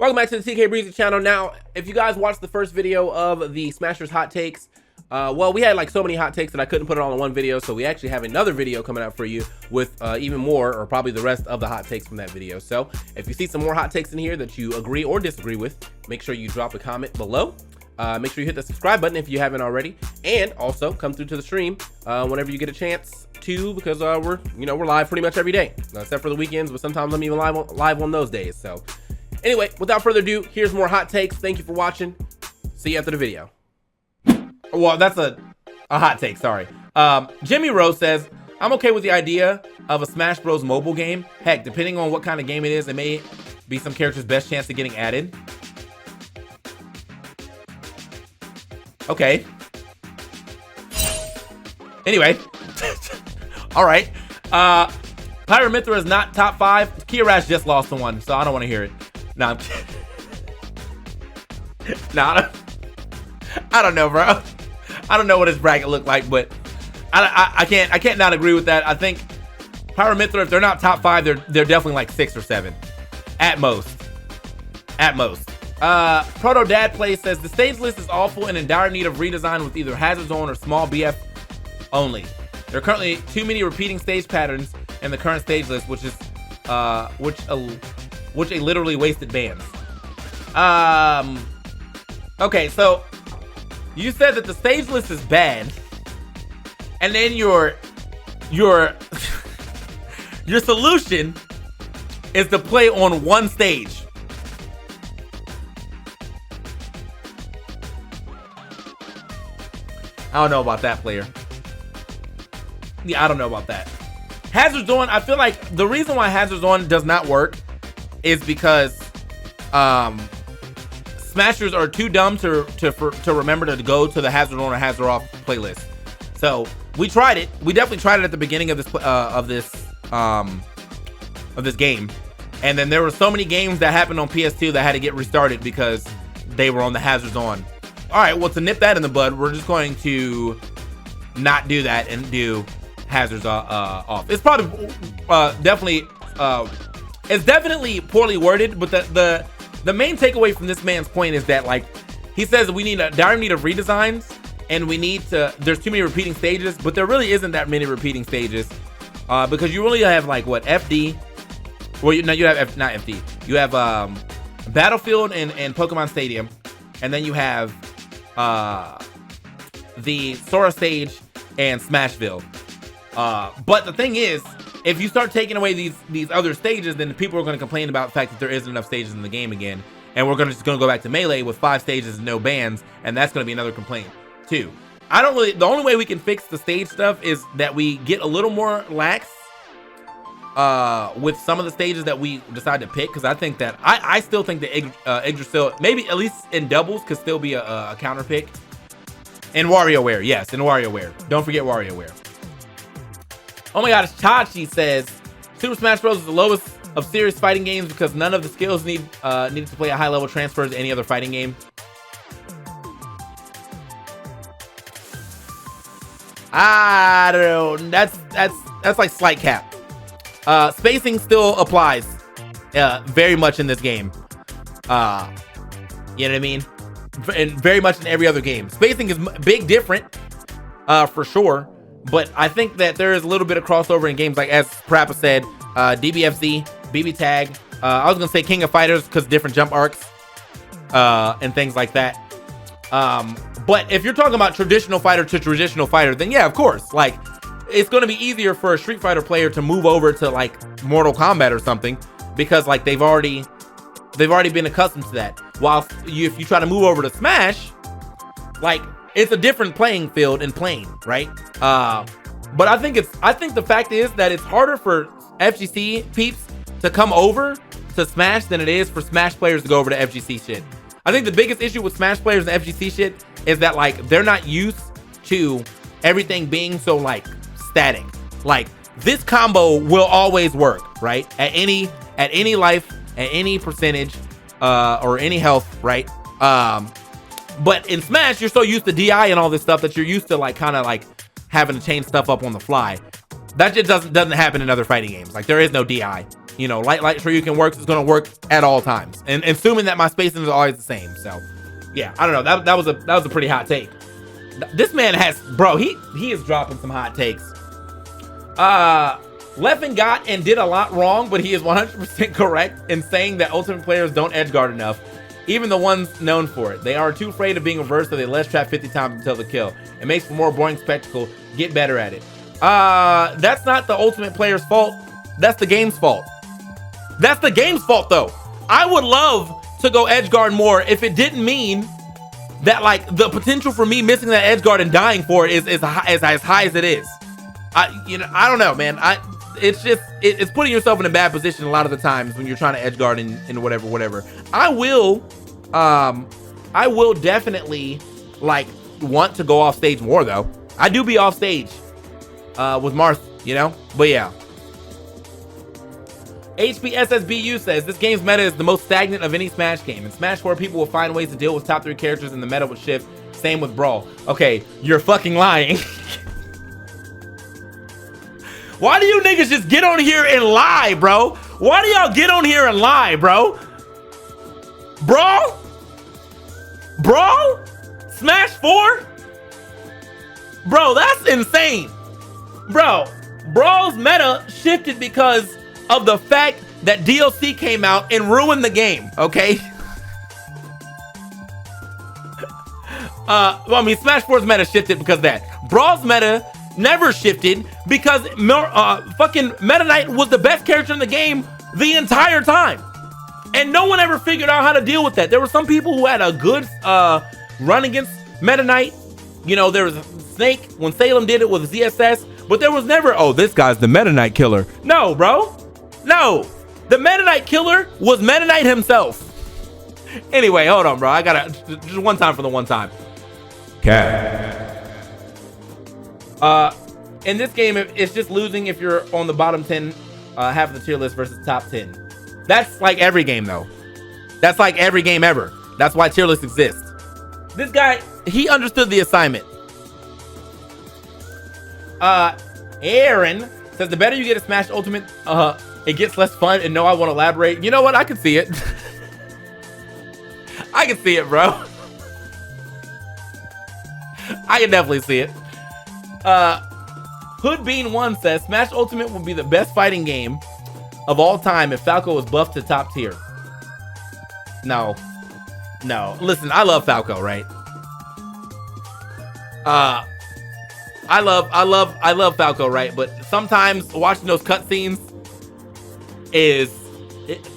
Welcome back to the TK Breezy channel. Now, if you guys watched the first video of the Smashers hot takes, well, we had like so many hot takes that I couldn't put it all in one video, so we actually have another video coming out for you with even more, or probably the rest of the hot takes from that video. So if you see some more hot takes in here that you agree or disagree with, make sure you drop a comment below. Make sure you hit the subscribe button if you haven't already, and also come through to the stream whenever you get a chance to, because we're live pretty much every day, except for the weekends, but sometimes I'm even live on those days. So anyway, without further ado, here's more hot takes. Thank you for watching. See you after the video. Well, that's a hot take, sorry. Jimmy Rose says, I'm okay with the idea of a Smash Bros. Mobile game. Heck, depending on what kind of game it is, it may be some character's best chance of getting added. Okay. Anyway. All right. Pyramithra is not top 5. Kia Rash just lost to one, so I don't want to hear it. No, I'm kidding. No, I don't know, bro. I don't know what his bracket looked like, but I can't not agree with that. I think Pyramithra, if they're not top 5, they're definitely like 6 or 7 at most. At most. Proto Dad Play says the stage list is awful and in dire need of redesign with either Hazard Zone or small BF only. There are currently too many repeating stage patterns in the current stage list, which a literally wasted bands. Okay, so you said that the stage list is bad, and then your solution is to play on one stage. I don't know about that, player. Yeah, I don't know about that. Hazard Zone, I feel like the reason why Hazard Zone does not work is because Smashers are too dumb to remember to go to the Hazard On or Hazard Off playlist. So we tried it. We definitely tried it at the beginning of this game, and then there were so many games that happened on PS2 that had to get restarted because they were on the Hazards On. All right, well, to nip that in the bud, we're just going to not do that and do Hazards off. It's probably it's definitely poorly worded, but the main takeaway from this man's point is that, like, he says we need a dire need of redesigns, and we need to, there's too many repeating stages, but there really isn't that many repeating stages, because you really have, like, what, FD, well, you have not FD, you have Battlefield and Pokemon Stadium, and then you have the Sora stage and Smashville. But the thing is, if you start taking away these other stages, then people are going to complain about the fact that there isn't enough stages in the game again, and we're just going to go back to Melee with 5 stages and no bans, and that's going to be another complaint too. The only way we can fix the stage stuff is that we get a little more lax with some of the stages that we decide to pick, because I think that I still think that Yggdrasil, maybe at least in doubles, could still be a counter pick. And WarioWare, yes, and WarioWare. Don't forget WarioWare. Oh my gosh, Chachi says Super Smash Bros. Is the lowest of serious fighting games because none of the skills needed to play a high level transfers to any other fighting game. I don't know. That's like slight cap. Spacing still applies very much in this game. You know what I mean? And very much in every other game. Spacing is big different for sure. But I think that there is a little bit of crossover in games like, as Parappa said, DBFZ, BB Tag. I was going to say King of Fighters because different jump arcs and things like that. But if you're talking about traditional fighter to traditional fighter, then yeah, of course. Like, it's going to be easier for a Street Fighter player to move over to like Mortal Kombat or something because like they've already been accustomed to that. While if you try to move over to Smash, like, it's a different playing field and plane, right? But I think the fact is that it's harder for FGC peeps to come over to Smash than it is for Smash players to go over to FGC shit. I think the biggest issue with Smash players and FGC shit is that, like, they're not used to everything being so, like, static. Like, this combo will always work, right? At any life, at any percentage, or any health, right? But in Smash, you're so used to DI and all this stuff that you're used to, like, kind of like having to change stuff up on the fly. That just doesn't happen in other fighting games. Like, there is no DI. You know, light Shoryuken works, it's gonna work at all times. And assuming that my spacing is always the same. So yeah, I don't know. That was a pretty hot take. This man has, bro, he is dropping some hot takes. Leffen got and did a lot wrong, but he is 100% correct in saying that ultimate players don't edgeguard enough. Even the ones known for it. They are too afraid of being reversed, so they let's trap 50 times until the kill. It makes for more boring spectacle. Get better at it. That's not the ultimate player's fault. That's the game's fault. That's the game's fault, though. I would love to go edgeguard more if it didn't mean that, like, the potential for me missing that edgeguard and dying for it is as high as it is. I don't know, man. It's just it's putting yourself in a bad position a lot of the times when you're trying to edgeguard in whatever. I will definitely, like, want to go off stage more, though. I do be off stage with Marth, you know, but yeah. HPSSBU says this game's meta is the most stagnant of any Smash game. In Smash 4, people will find ways to deal with top 3 characters and the meta will shift. Same with Brawl. Okay, you're fucking lying. Why do you niggas just get on here and lie, bro? Why do y'all get on here and lie, bro? Brawl? Smash 4? Bro, that's insane. Bro, Brawl's meta shifted because of the fact that DLC came out and ruined the game, okay? Well, I mean, Smash 4's meta shifted because of that. Brawl's meta never shifted because fucking Meta Knight was the best character in the game the entire time. And no one ever figured out how to deal with that. There were some people who had a good run against Meta Knight. You know, there was Snake when Salem did it with ZSS, but there was never, oh, this guy's the Meta Knight killer. No, bro. No. The Meta Knight killer was Meta Knight himself. Anyway, hold on, bro. I gotta, just one time for the one time. Okay. In this game, it's just losing if you're on the bottom 10 half of the tier list versus top 10. That's like every game, though. That's like every game ever. That's why tier lists exist. This guy, he understood the assignment. Aaron says the better you get a Smash Ultimate, it gets less fun. And no, I won't elaborate. You know what? I can see it. I can see it, bro. I can definitely see it. Hoodbean1 says Smash Ultimate will be the best fighting game of all time if Falco was buffed to top tier. No. Listen, I love Falco, right? I love Falco, right? But sometimes watching those cutscenes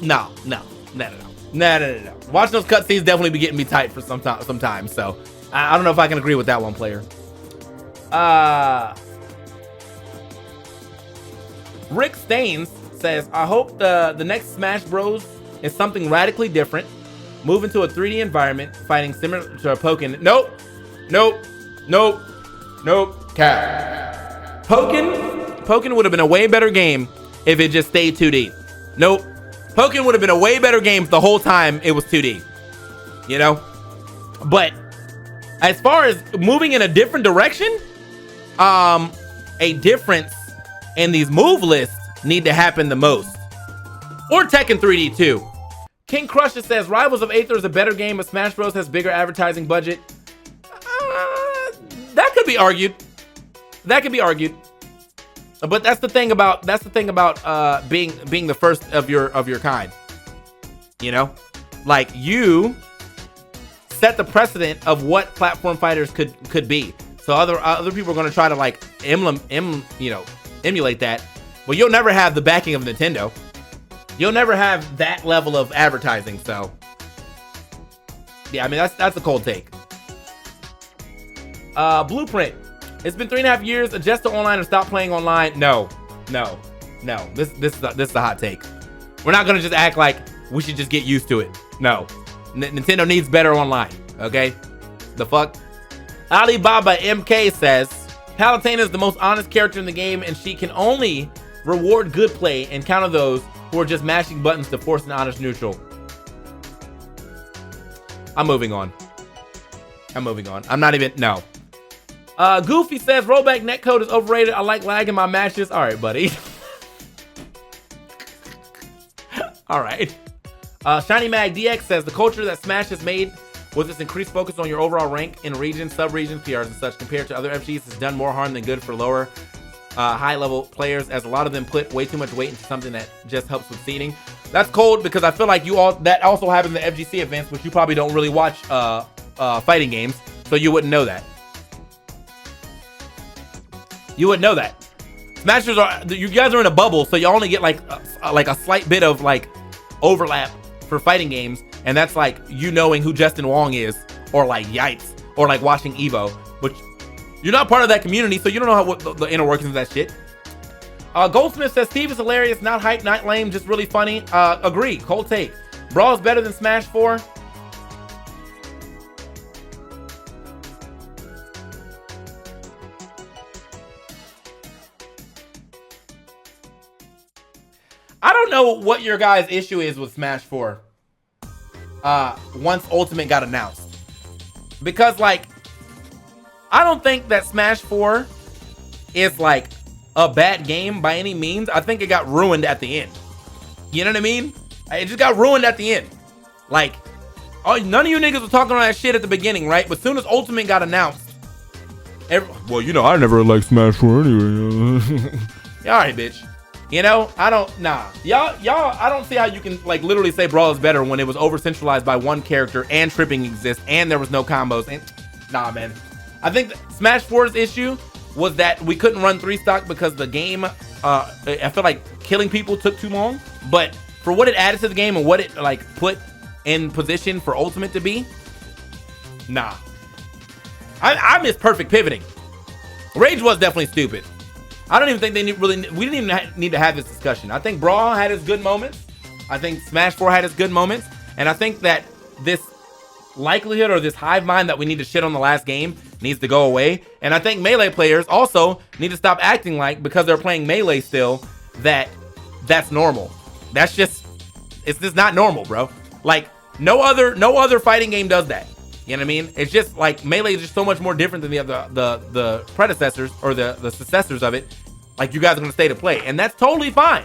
no. Watching those cutscenes definitely be getting me tight for sometimes. So I don't know if I can agree with that one, player. Rick Staines says, I hope the next Smash Bros is something radically different. Move into a 3D environment, fighting similar to a Pokken. Nope. Cap. Pokken would have been a way better game if it just stayed 2D. Nope. Pokken would have been a way better game the whole time it was 2D. You know? But as far as moving in a different direction, a difference in these move lists need to happen the most. Or Tekken 3D too. King Crusher says Rivals of Aether is a better game, but Smash Bros has bigger advertising budget. That could be argued. But that's the thing about being the first of your kind. You know, like, you set the precedent of what platform fighters could be. So other people are going to try to, like, emulate that, but you'll never have the backing of Nintendo. You'll never have that level of advertising. So yeah, I mean, that's a cold take. Blueprint. It's been 3.5 years. Adjust to online or stop playing online. No. This is a hot take. We're not gonna just act like we should just get used to it. No. Nintendo needs better online. Okay. The fuck. Alibaba MK says Palutena is the most honest character in the game, and she can only reward good play and counter those who are just mashing buttons to force an honest neutral. I'm moving on. I'm not even, no. Goofy says rollback netcode is overrated. I like lagging my matches. All right, buddy. All right. Shiny Mag DX says the culture that Smash has made with its increased focus on your overall rank in regions, sub-regions, PRs, and such compared to other FGs has done more harm than good for lower high-level players, as a lot of them put way too much weight into something that just helps with seeding. That's cold, because I feel like that also happens in the FGC events, which you probably don't really watch fighting games, so you wouldn't know that. You wouldn't know that. Smashers you guys are in a bubble, so you only get like a slight bit of like overlap for fighting games, and that's like you knowing who Justin Wong is, or like Yikes, or like watching Evo, which you're not part of that community, so you don't know what the inner workings of that shit. Goldsmith says Steve is hilarious, not hype, not lame, just really funny. Agree, cold take. Brawl is better than Smash 4. I don't know what your guys' issue is with Smash 4 once Ultimate got announced. Because, like, I don't think that Smash 4 is, like, a bad game by any means. I think it got ruined at the end. You know what I mean? It just got ruined at the end. Like, none of you niggas were talking all that shit at the beginning, right? But as soon as Ultimate got announced, well, you know, I never liked Smash 4 anyway. All right, bitch. You know, I don't, y'all, I don't see how you can like literally say Brawl is better when it was over centralized by one character and tripping exists and there was no combos. And nah, man. I think Smash 4's issue was that we couldn't run 3-stock because the game, I feel like killing people took too long. But for what it added to the game and what it like put in position for Ultimate to be, nah. I miss perfect pivoting. Rage was definitely stupid. I don't even think we didn't even need to have this discussion. I think Brawl had its good moments. I think Smash 4 had its good moments. And I think that this likelihood or this hive mind that we need to shit on the last game needs to go away. And I think Melee players also need to stop acting like, because they're playing Melee still, that's normal. It's just not normal, bro. Like, no other fighting game does that. You know what I mean? It's just like Melee is just so much more different than the predecessors or the successors of it. Like, you guys are gonna stay to play, and that's totally fine.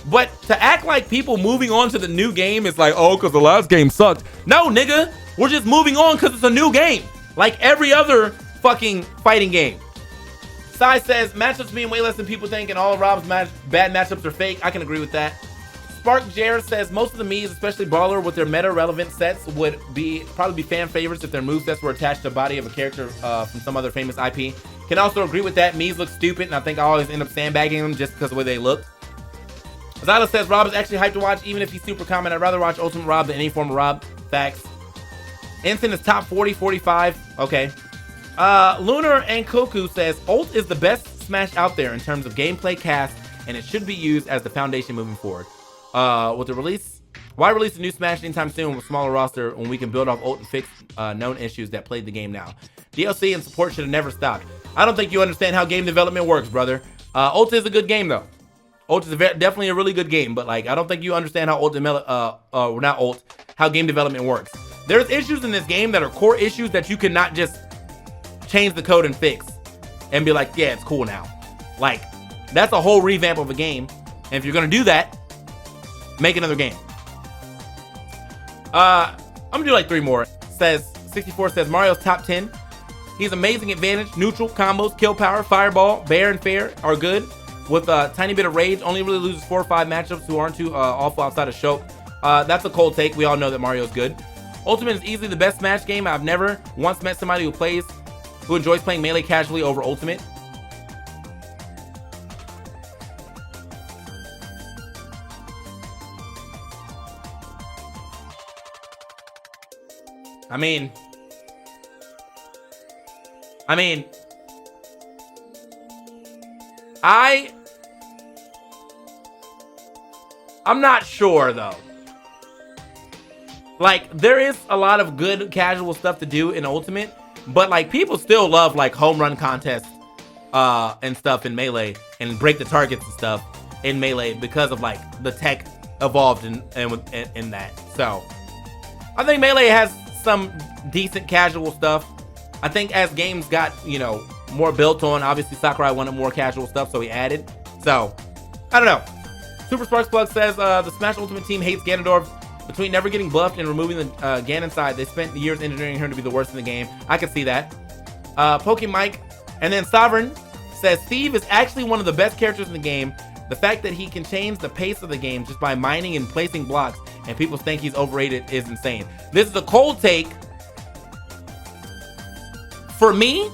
But to act like people moving on to the new game is like, oh, because the last game sucked. No, nigga, we're just moving on because it's a new game, like every other fucking fighting game. Sai says matchups being way less than people think, and all of Rob's bad matchups are fake. I can agree with that. Spark Jared says most of the Mii's, especially Brawler, with their meta-relevant sets would probably be fan favorites if their movesets were attached to the body of a character from some other famous IP. Can also agree with that. Mii's look stupid, and I think I always end up sandbagging them just because of the way they look. Zyla says Rob is actually hyped to watch, even if he's super common. I'd rather watch Ultimate Rob than any form of Rob. Facts. Ensign is top 40, 45. Okay. Lunar and Koku says Ult is the best Smash out there in terms of gameplay cast, and it should be used as the foundation moving forward. With the release, why release a new Smash anytime soon with a smaller roster when we can build off Ult and fix known issues that plague the game now? DLC and support should have never stopped. I don't think you understand how game development works, brother. Ult is a good game though. Ult is definitely a really good game, but like I don't think you understand how how game development works. There's issues in this game that are core issues that you cannot just change the code and fix and be like, yeah, it's cool now. Like, that's a whole revamp of a game, and if you're gonna do that, make another game. I'm gonna do like 3 more. Says 64 says Mario's top 10. He's amazing advantage, neutral, combos, kill power, fireball, bear, and fair are good. With a tiny bit of rage, only really loses 4 or 5 matchups who aren't too awful outside of Shoke. That's a cold take. We all know that Mario's good. Ultimate is easily the best Smash game. I've never once met somebody who enjoys playing Melee casually over Ultimate. I mean, I'm not sure though. Like, there is a lot of good casual stuff to do in Ultimate, but like people still love like home run contests and stuff in Melee and break the targets and stuff in Melee because of like the tech evolved in that. So I think Melee has some decent casual stuff. I think as games got, you know, more built on, obviously Sakurai wanted more casual stuff, so he added. So I don't know. Super Sparks Plug says the Smash Ultimate team hates Ganondorf. Between never getting buffed and removing the Ganon side, they spent years engineering her to be the worst in the game. I can see that. Pokemike, and then Sovereign says Steve is actually one of the best characters in the game. The fact that he can change the pace of the game just by mining and placing blocks, and people think he's overrated, is insane. This is a cold take for me,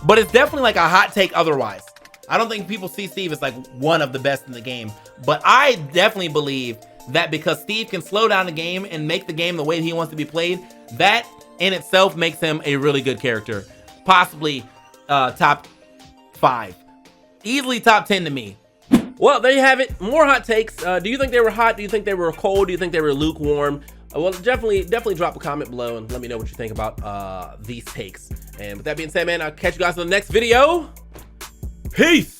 but it's definitely like a hot take otherwise. I don't think people see Steve as like one of the best in the game, but I definitely believe that because Steve can slow down the game and make the game the way he wants to be played, that in itself makes him a really good character. Possibly top 5. Easily top 10 to me. Well, there you have it. More hot takes. Do you think they were hot? Do you think they were cold? Do you think they were lukewarm? Well, definitely drop a comment below and let me know what you think about these takes. And with that being said, man, I'll catch you guys in the next video. Peace.